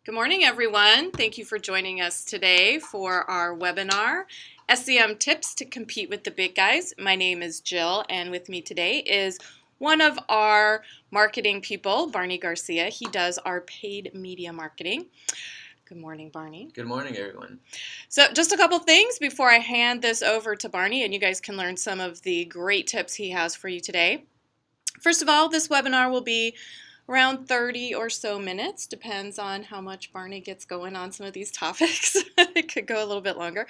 Good morning, everyone. Thank you for joining us today for our webinar, SEM Tips to Compete with the Big Guys. My name is Jill, and with me today is one of our marketing people, Barney Garcia. He does our paid media marketing. Good morning, Barney. Good morning, everyone. So just a couple things before I hand this over to Barney, and you guys can learn some of the great tips he has for you today. First of all, this webinar will be around 30 or so minutes, depends on how much Barney gets going on some of these topics. It could go a little bit longer.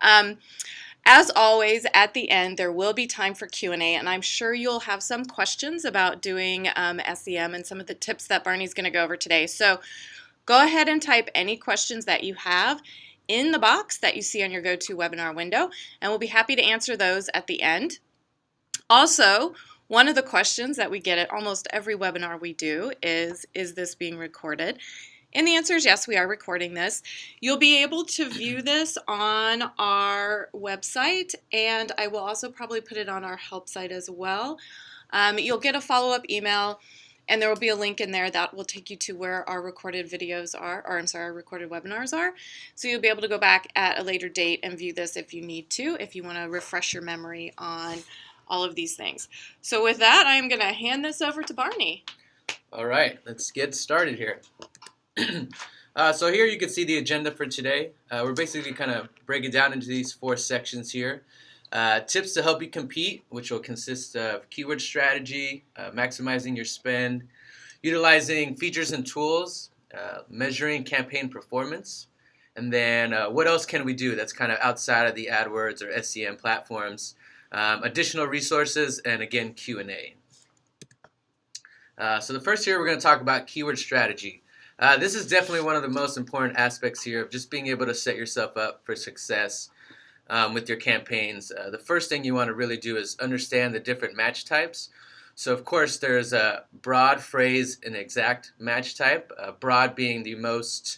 As always, at the end, there will be time for Q&A, and I'm sure you'll have some questions about doing SEM and some of the tips that Barney's going to go over today. So go ahead and type any questions that you have in the box that you see on your GoToWebinar window, and we'll be happy to answer those at the end. Also, one of the questions that we get at almost every webinar we do is this being recorded? And the answer is yes, we are recording this. You'll be able to view this on our website, and I will also probably put it on our help site as well. You'll get a follow-up email, and there will be a link in there that will take you to where our recorded videos are, or I'm sorry, our recorded webinars are. So you'll be able to go back at a later date and view this if you need to, if you want to refresh your memory on all of these things. So with that, I am going to hand this over to Barney. All right, let's get started here. So here you can see the agenda for today. We're basically kind of breaking down into these 4 sections here. Tips to help you compete, which will consist of keyword strategy, maximizing your spend, utilizing features and tools, measuring campaign performance, and then what else can we do that's kind of outside of the AdWords or SEM platforms. Additional resources, and again, Q&A. So the first here, we're going to talk about keyword strategy. This is definitely one of the most important aspects here of just being able to set yourself up for success with your campaigns. The first thing you want to really do is understand the different match types. So of course, there's a broad, phrase, and exact match type. Broad being the most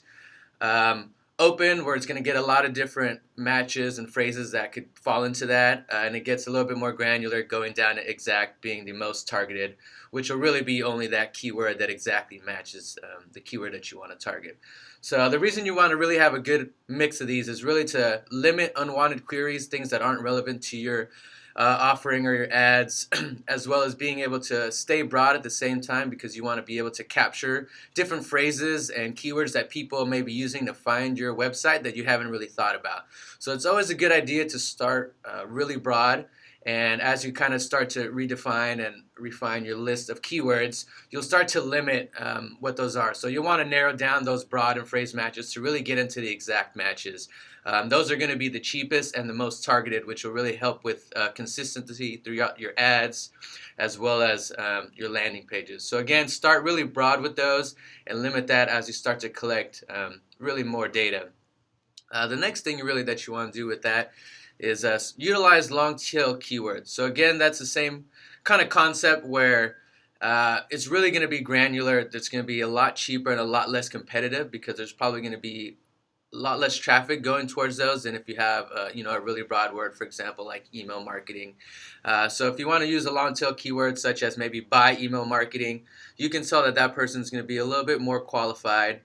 open, where it's going to get a lot of different matches and phrases that could fall into that, and it gets a little bit more granular, going down to exact being the most targeted, which will really be only that keyword that exactly matches the keyword that you want to target. So the reason you want to really have a good mix of these is really to limit unwanted queries, things that aren't relevant to your offering or your ads, as well as being able to stay broad at the same time, because you want to be able to capture different phrases and keywords that people may be using to find your website that you haven't really thought about. So it's always a good idea to start really broad, and as you kind of start to redefine and refine your list of keywords, you'll start to limit what those are. So you'll want to narrow down those broad and phrase matches to really get into the exact matches. Those are going to be the cheapest and the most targeted, which will really help with consistency throughout your ads as well as your landing pages. So again, start really broad with those and limit that as you start to collect really more data. The next thing really that you want to do with that is utilize long tail keywords. So again, that's the same kind of concept where it's really going to be granular. It's going to be a lot cheaper and a lot less competitive, because there's probably going to be a lot less traffic going towards those than if you have a really broad word, for example, like email marketing. So if you want to use a long tail keyword such as maybe buy email marketing, you can tell that that person's going to be a little bit more qualified.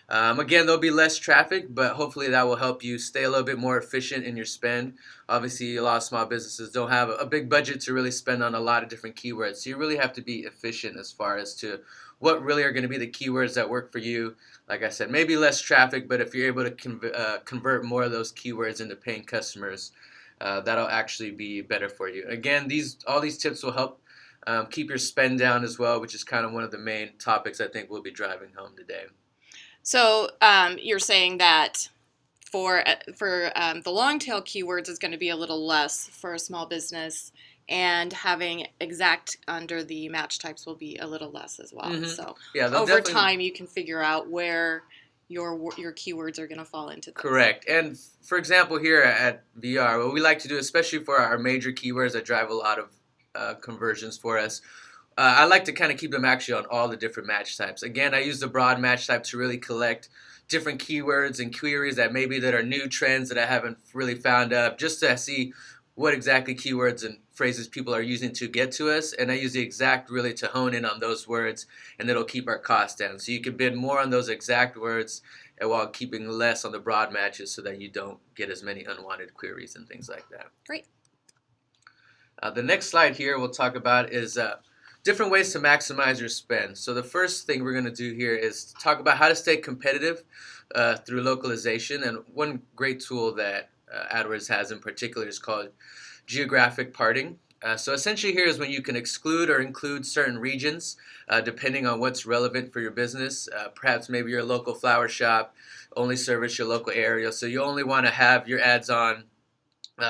Again, there'll be less traffic, but hopefully that will help you stay a little bit more efficient in your spend. Obviously, a lot of small businesses don't have a big budget to really spend on a lot of different keywords. So you really have to be efficient as far as to what really are going to be the keywords that work for you. Like I said, maybe less traffic, but if you're able to convert more of those keywords into paying customers, that'll actually be better for you. Again, all these tips will help keep your spend down as well, which is kind of one of the main topics I think we'll be driving home today. So you're saying that for the long tail keywords is going to be a little less for a small business, and having exact under the match types will be a little less as well. Mm-hmm. So yeah, over time you can figure out where your keywords are going to fall into those. Correct. And for example, here at VR, what we like to do, especially for our major keywords that drive a lot of conversions for us, I like to kind of keep them actually on all the different match types. Again, I use the broad match type to really collect different keywords and queries that are new trends that I haven't really found up, just to see what exactly keywords and phrases people are using to get to us, and I use the exact really to hone in on those words, and it'll keep our costs down. So you can bid more on those exact words and while keeping less on the broad matches so that you don't get as many unwanted queries and things like that. Great. The next slide here we'll talk about is different ways to maximize your spend. So the first thing we're going to do here is talk about how to stay competitive through localization. And one great tool that AdWords has in particular is called geographic parting. So essentially here is when you can exclude or include certain regions depending on what's relevant for your business. Perhaps maybe you're a local flower shop, only service your local area, so you only want to have your ads on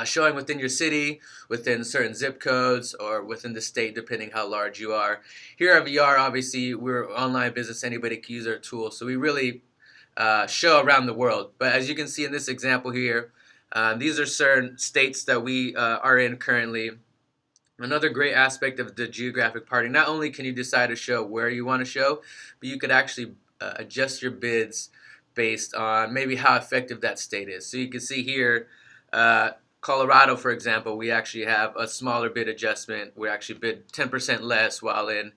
showing within your city, within certain zip codes, or within the state, depending how large you are. Here at VR, obviously, we're an online business. Anybody can use our tool. So we really show around the world. But as you can see in this example here, these are certain states that we are in currently. Another great aspect of the geographic parting, not only can you decide to show where you want to show, but you could actually adjust your bids based on maybe how effective that state is. So you can see here, Colorado, for example, we actually have a smaller bid adjustment. We actually bid 10% less, while in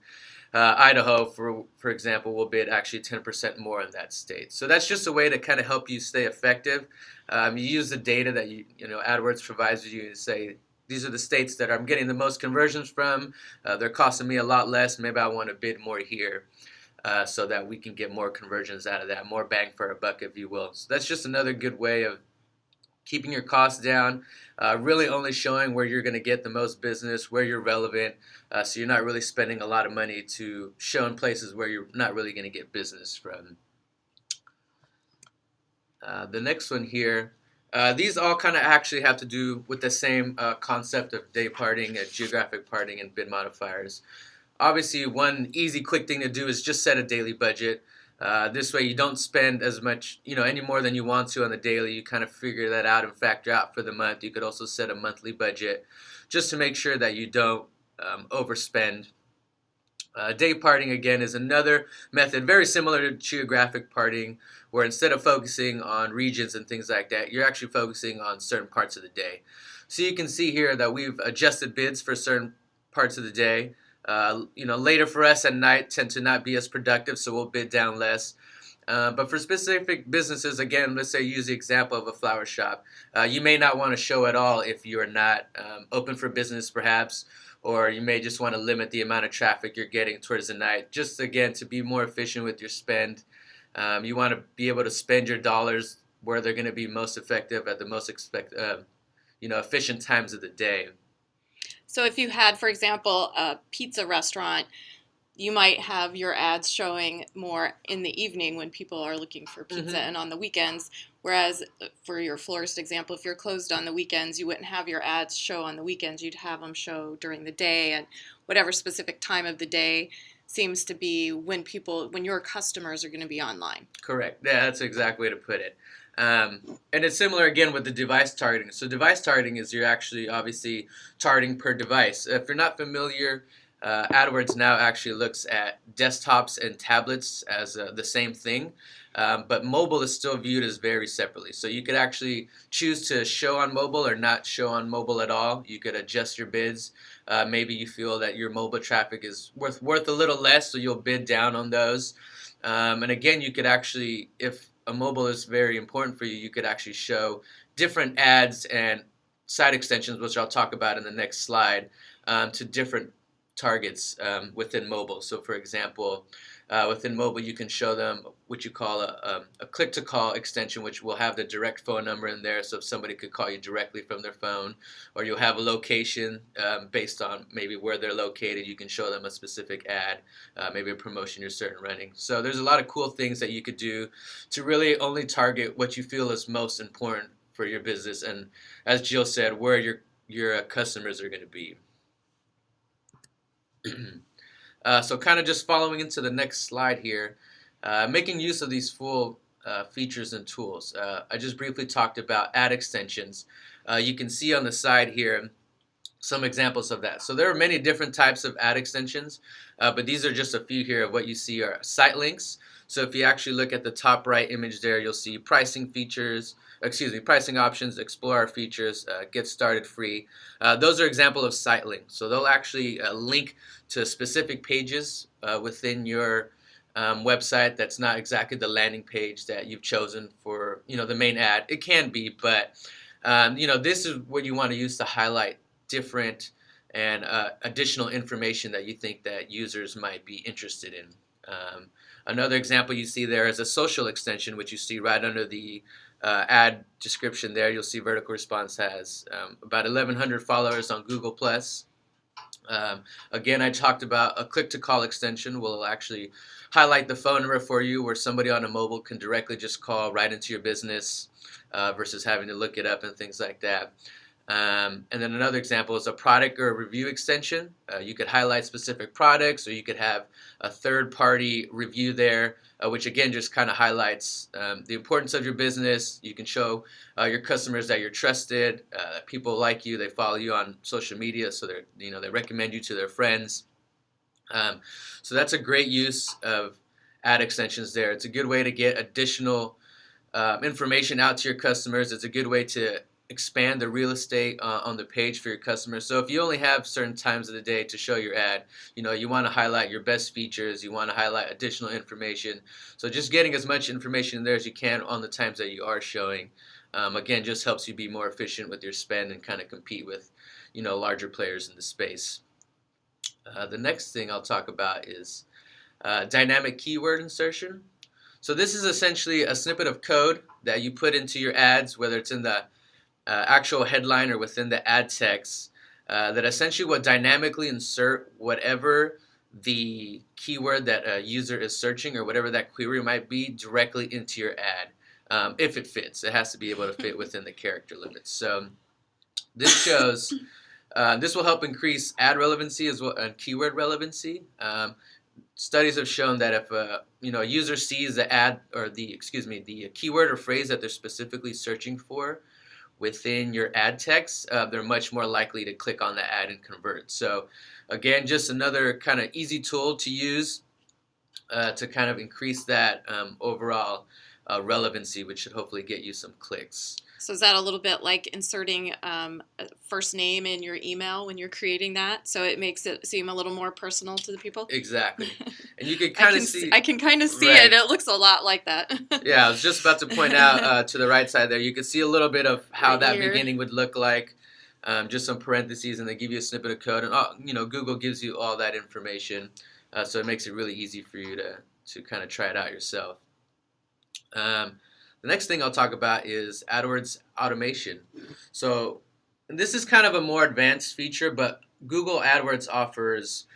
Idaho, for example, will bid actually 10% more in that state. So that's just a way to kind of help you stay effective. You use the data that AdWords provides you to say, these are the states that I'm getting the most conversions from. They're costing me a lot less. Maybe I want to bid more here so that we can get more conversions out of that, more bang for our buck, if you will. So that's just another good way of keeping your costs down, really only showing where you're going to get the most business, where you're relevant, so you're not really spending a lot of money to show in places where you're not really going to get business from. The next one here, these all kind of actually have to do with the same concept of day parting, geographic parting, and bid modifiers. Obviously, one easy, quick thing to do is just set a daily budget. This way you don't spend as much, any more than you want to on the daily. You kind of figure that out and factor out for the month. You could also set a monthly budget just to make sure that you don't overspend. Day parting, again, is another method very similar to geographic parting, where instead of focusing on regions and things like that, you're actually focusing on certain parts of the day. So you can see here that we've adjusted bids for certain parts of the day. Later for us at night tend to not be as productive, so we'll bid down less. But for specific businesses, again, let's say use the example of a flower shop. You may not want to show at all if you're not open for business, perhaps, or you may just want to limit the amount of traffic you're getting towards the night. Just, again, to be more efficient with your spend. You want to be able to spend your dollars where they're going to be most effective at the most efficient times of the day. So if you had, for example, a pizza restaurant, you might have your ads showing more in the evening when people are looking for pizza and on the weekends. Whereas for your florist example, if you're closed on the weekends, you wouldn't have your ads show on the weekends. You'd have them show during the day, and whatever specific time of the day seems to be when your customers are going to be online. Correct. Yeah, that's the exact way to put it. And it's similar again with the device targeting. So device targeting is you're actually obviously targeting per device. If you're not familiar, AdWords now actually looks at desktops and tablets as the same thing, but mobile is still viewed as very separately. So you could actually choose to show on mobile or not show on mobile at all. You could adjust your bids. Maybe you feel that your mobile traffic is worth a little less, so you'll bid down on those. And again, you could actually, if a mobile is very important for you, you could actually show different ads and site extensions, which I'll talk about in the next slide, to different targets within mobile. So for example, within mobile you can show them what you call a click-to-call extension, which will have the direct phone number in there, so if somebody could call you directly from their phone, or you'll have a location based on maybe where they're located. You can show them a specific ad, maybe a promotion you're certain running. So there's a lot of cool things that you could do to really only target what you feel is most important for your business, and as Jill said, where your customers are going to be. So kind of just following into the next slide here, making use of these full features and tools. I just briefly talked about ad extensions. You can see on the side here some examples of that. So there are many different types of ad extensions, but these are just a few here of what you see are site links. So if you actually look at the top right image there, you'll see pricing features, pricing options, explore our features, get started free. Those are example of site links. So they'll actually link to specific pages within your website that's not exactly the landing page that you've chosen for the main ad. It can be, but this is what you want to use to highlight different and additional information that you think that users might be interested in. Another example you see there is a social extension, which you see right under the ad description there. You'll see VerticalResponse has about 1,100 followers on Google+. Again, I talked about a click-to-call extension will actually highlight the phone number for you where somebody on a mobile can directly just call right into your business versus having to look it up and things like that. And then another example is a product or a review extension. You could highlight specific products, or you could have a third-party review there, which again just kind of highlights the importance of your business. You can show your customers that you're trusted, that people like you, they follow you on social media, so they recommend you to their friends. So that's a great use of ad extensions there. It's a good way to get additional information out to your customers. It's a good way to expand the real estate on the page for your customers. So if you only have certain times of the day to show your ad, you want to highlight your best features, you want to highlight additional information. So just getting as much information in there as you can on the times that you are showing, again, just helps you be more efficient with your spend and kind of compete with, larger players in the space. The next thing I'll talk about is dynamic keyword insertion. So this is essentially a snippet of code that you put into your ads, whether it's in the actual headline or within the ad text, that essentially will dynamically insert whatever the keyword that a user is searching or whatever that query might be directly into your ad. If it fits, it has to be able to fit within the character limits. So this shows, this will help increase ad relevancy as well and keyword relevancy. Studies have shown that if a user sees the ad or the keyword or phrase that they're specifically searching for within your ad text, they're much more likely to click on the ad and convert. So again, just another kind of easy tool to use to kind of increase that overall relevancy, which should hopefully get you some clicks. So is that a little bit like inserting a first name in your email when you're creating that? So it makes it seem a little more personal to the people? Exactly. And you can kind of see... I can kind of see right. it. It looks a lot like that. Yeah, I was just about to point out to the right side there, you can see a little bit of how right that here. beginning would look like. Just some parentheses, and they give you a snippet of code. And Google gives you all that information. So it makes it really easy for you to kind of try it out yourself. The next thing I'll talk about is AdWords automation. So this is kind of a more advanced feature, but Google AdWords offers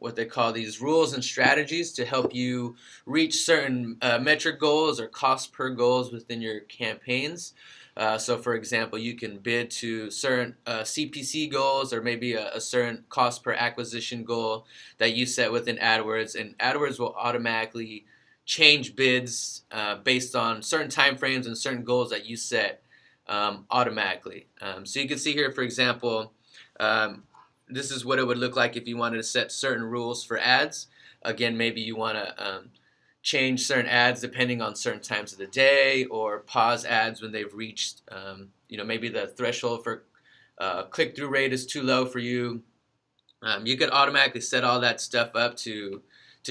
what they call these rules and strategies to help you reach certain metric goals or cost per goals within your campaigns. So for example, you can bid to certain CPC goals or maybe a certain cost per acquisition goal that you set within AdWords, and AdWords will automatically change bids based on certain time frames and certain goals that you set automatically. So you can see here, for example, this is what it would look like if you wanted to set certain rules for ads. Again, maybe you want to change certain ads depending on certain times of the day, or pause ads when they've reached, maybe the threshold for click-through rate is too low for you. You can automatically set all that stuff up to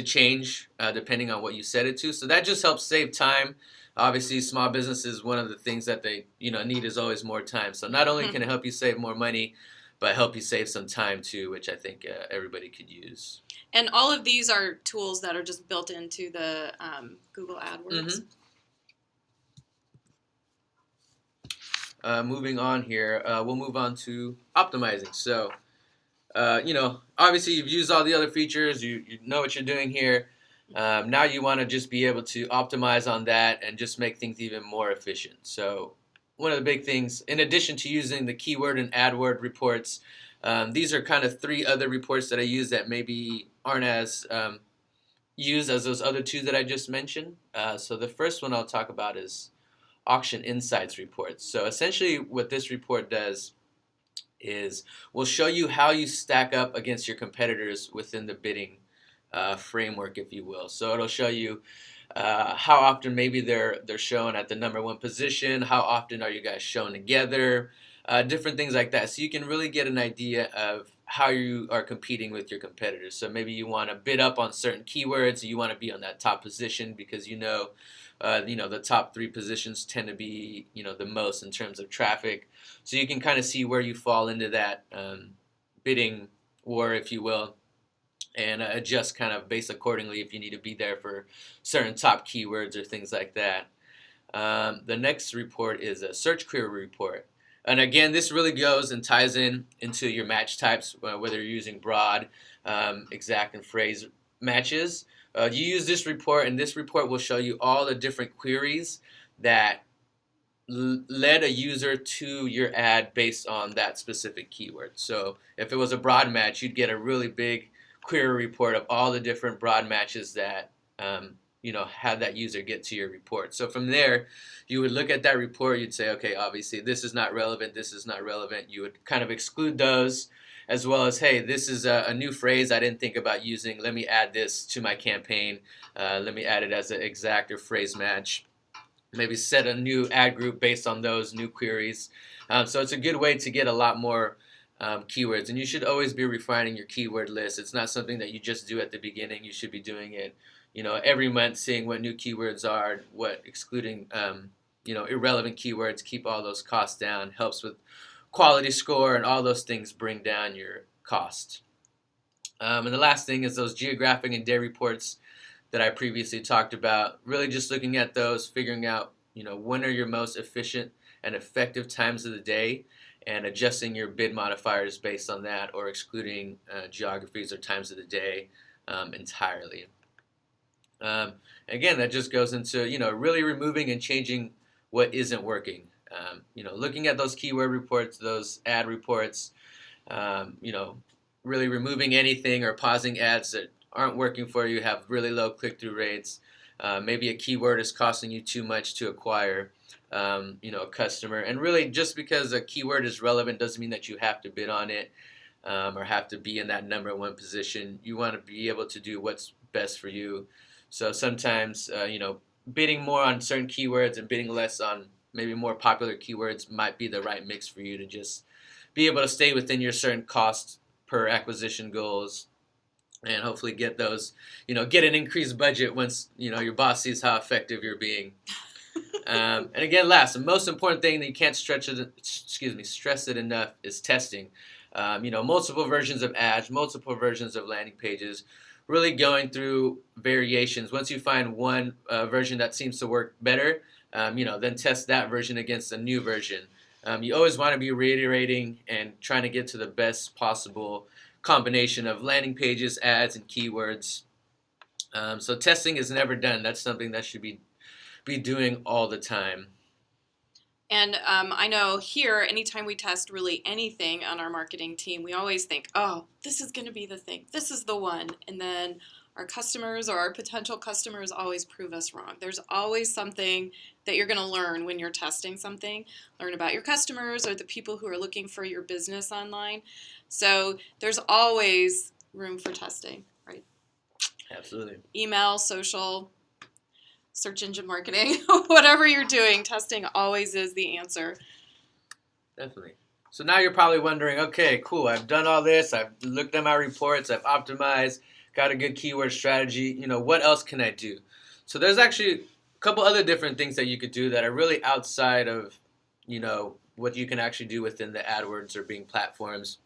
change depending on what you set it to. So that just helps save time. Obviously, small businesses, one of the things that they need is always more time. So not only can it help you save more money, but help you save some time too, which I think everybody could use. And all of these are tools that are just built into the Google AdWords. Mm-hmm. Moving on here, we'll move on to optimizing. So, obviously you've used all the other features, you know what you're doing here. Now you want to just be able to optimize on that and just make things even more efficient. So one of the big things, in addition to using the keyword and AdWord reports, these are kind of 3 other reports that I use that maybe aren't as used as those other 2 that I just mentioned. So the first one I'll talk about is Auction Insights reports. So essentially what this report does is we'll show you how you stack up against your competitors within the bidding framework, if you will. So it'll show you how often maybe they're shown at the number one position, how often are you guys shown together, different things like that. So you can really get an idea of how you are competing with your competitors. So maybe you want to bid up on certain keywords, you want to be on that top position because the top three positions tend to be the most in terms of traffic. So you can kind of see where you fall into that bidding war, if you will, and adjust kind of base accordingly if you need to be there for certain top keywords or things like that. The next report is a search query report. And again, this really goes and ties into your match types, whether you're using broad, exact, and phrase matches. You use this report, and this report will show you all the different queries that led a user to your ad based on that specific keyword. So if it was a broad match, you'd get a really big query report of all the different broad matches that had that user get to your report. So from there, you would look at that report, you'd say, okay, obviously this is not relevant, this is not relevant. You would kind of exclude those, as well as, hey, this is a new phrase I didn't think about using. Let me add this to my campaign. Let me add it as an exact or phrase match. Maybe set a new ad group based on those new queries. So it's a good way to get a lot more keywords, and you should always be refining your keyword list. It's not something that you just do at the beginning. You should be doing it, every month, seeing what new keywords are, what excluding, irrelevant keywords. Keep all those costs down. Helps with quality score, and all those things bring down your cost. And the last thing is those geographic and day reports that I previously talked about. Really just looking at those, figuring out, when are your most efficient and effective times of the day, and adjusting your bid modifiers based on that, or excluding geographies or times of the day entirely. Again, that just goes into really removing and changing what isn't working. Looking at those keyword reports, those ad reports, really removing anything or pausing ads that aren't working for you, have really low click-through rates. Maybe a keyword is costing you too much to acquire a customer. And really, just because a keyword is relevant doesn't mean that you have to bid on it or have to be in that number one position. You want to be able to do what's best for you. So sometimes, bidding more on certain keywords and bidding less on maybe more popular keywords might be the right mix for you to just be able to stay within your certain cost per acquisition goals, and hopefully get those, get an increased budget once, your boss sees how effective you're being. And again, last, the most important thing that you can't stress it enough is testing. Multiple versions of ads, multiple versions of landing pages, really going through variations. Once you find one version that seems to work better, then test that version against a new version. You always want to be reiterating and trying to get to the best possible combination of landing pages, ads, and keywords. So testing is never done. That's something that should be doing all the time. And I know here, anytime we test really anything on our marketing team, we always think, oh, this is going to be the thing. This is the one. And then our customers or our potential customers always prove us wrong. There's always something that you're going to learn when you're testing something. Learn about your customers or the people who are looking for your business online. So there's always room for testing, right? Absolutely. Email, social, search engine marketing, whatever you're doing, testing always is the answer. Definitely. So now you're probably wondering, okay, cool, I've done all this, I've looked at my reports, I've optimized, got a good keyword strategy, what else can I do? So there's actually a couple other different things that you could do that are really outside of, what you can actually do within the AdWords or Bing platforms.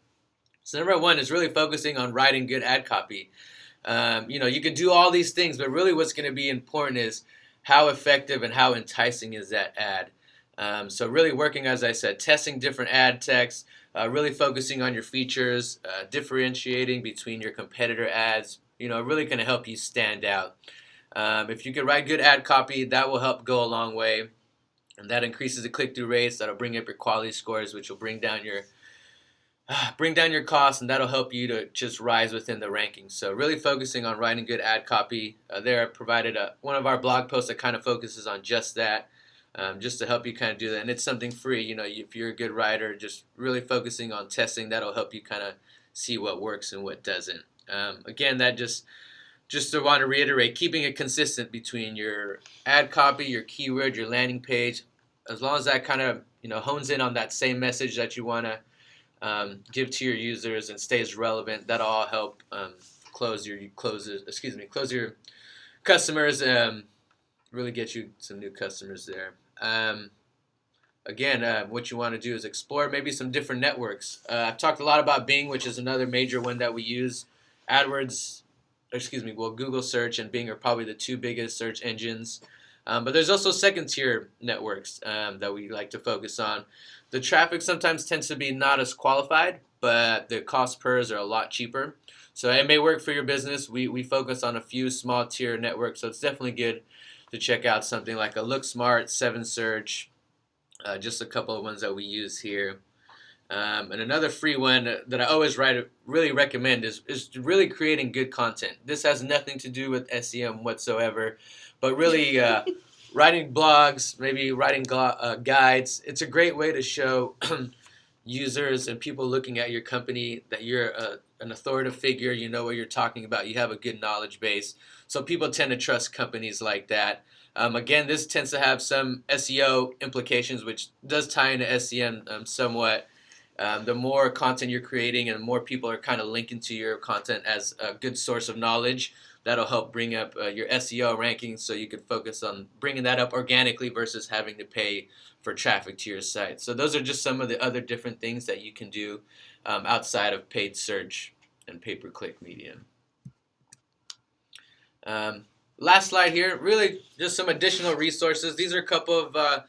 So number one is really focusing on writing good ad copy. You can do all these things, but really what's going to be important is how effective and how enticing is that ad. So really working, as I said, testing different ad texts, really focusing on your features, differentiating between your competitor ads, really going to help you stand out. If you can write good ad copy, that will help go a long way. And that increases the click-through rates. That'll bring up your quality scores, which will bring down your costs, and that'll help you to just rise within the rankings. So really focusing on writing good ad copy. There I provided one of our blog posts that kind of focuses on just that. just to help you kind of do that. And it's something free. If you're a good writer, just really focusing on testing, that'll help you kind of see what works and what doesn't. Again, that just to want to reiterate, keeping it consistent between your ad copy, your keyword, your landing page, as long as that kind of hones in on that same message that you want to give to your users and stays relevant, that'll all help close your customers, really get you some new customers there. Again, what you want to do is explore maybe some different networks. I've talked a lot about Bing, which is another major one that we use. Google search and Bing are probably the two biggest search engines. But there's also second-tier networks that we like to focus on. The traffic sometimes tends to be not as qualified, but the cost pers are a lot cheaper. So it may work for your business. We focus on a few small-tier networks, so it's definitely good to check out something like a LookSmart, 7Search, just a couple of ones that we use here. And another free one that I always really recommend is really creating good content. This has nothing to do with SEM whatsoever, but really writing blogs, maybe writing guides. It's a great way to show users and people looking at your company that you're an authoritative figure. You know what you're talking about. You have a good knowledge base. So people tend to trust companies like that. Again, this tends to have some SEO implications, which does tie into SEM somewhat. The more content you're creating and the more people are kind of linking to your content as a good source of knowledge, that'll help bring up your SEO rankings, so you can focus on bringing that up organically versus having to pay for traffic to your site. So those are just some of the other different things that you can do outside of paid search and pay-per-click media. Last slide here, really just some additional resources. These are a couple of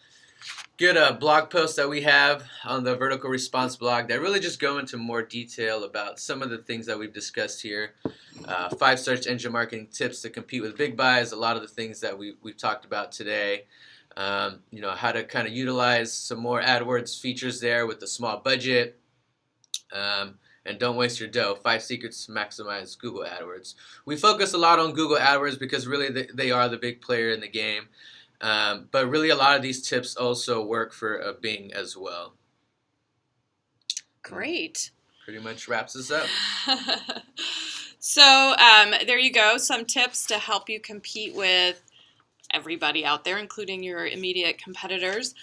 good blog posts that we have on the Vertical Response blog that really just go into more detail about some of the things that we've discussed here. 5 search engine marketing tips to compete with big buys, a lot of the things that we've talked about today. How to kind of utilize some more AdWords features there with a small budget. And don't waste your dough. 5 secrets to maximize Google AdWords. We focus a lot on Google AdWords because really they are the big player in the game. But really a lot of these tips also work for Bing as well. Great. Pretty much wraps this up. So there you go. Some tips to help you compete with everybody out there, including your immediate competitors.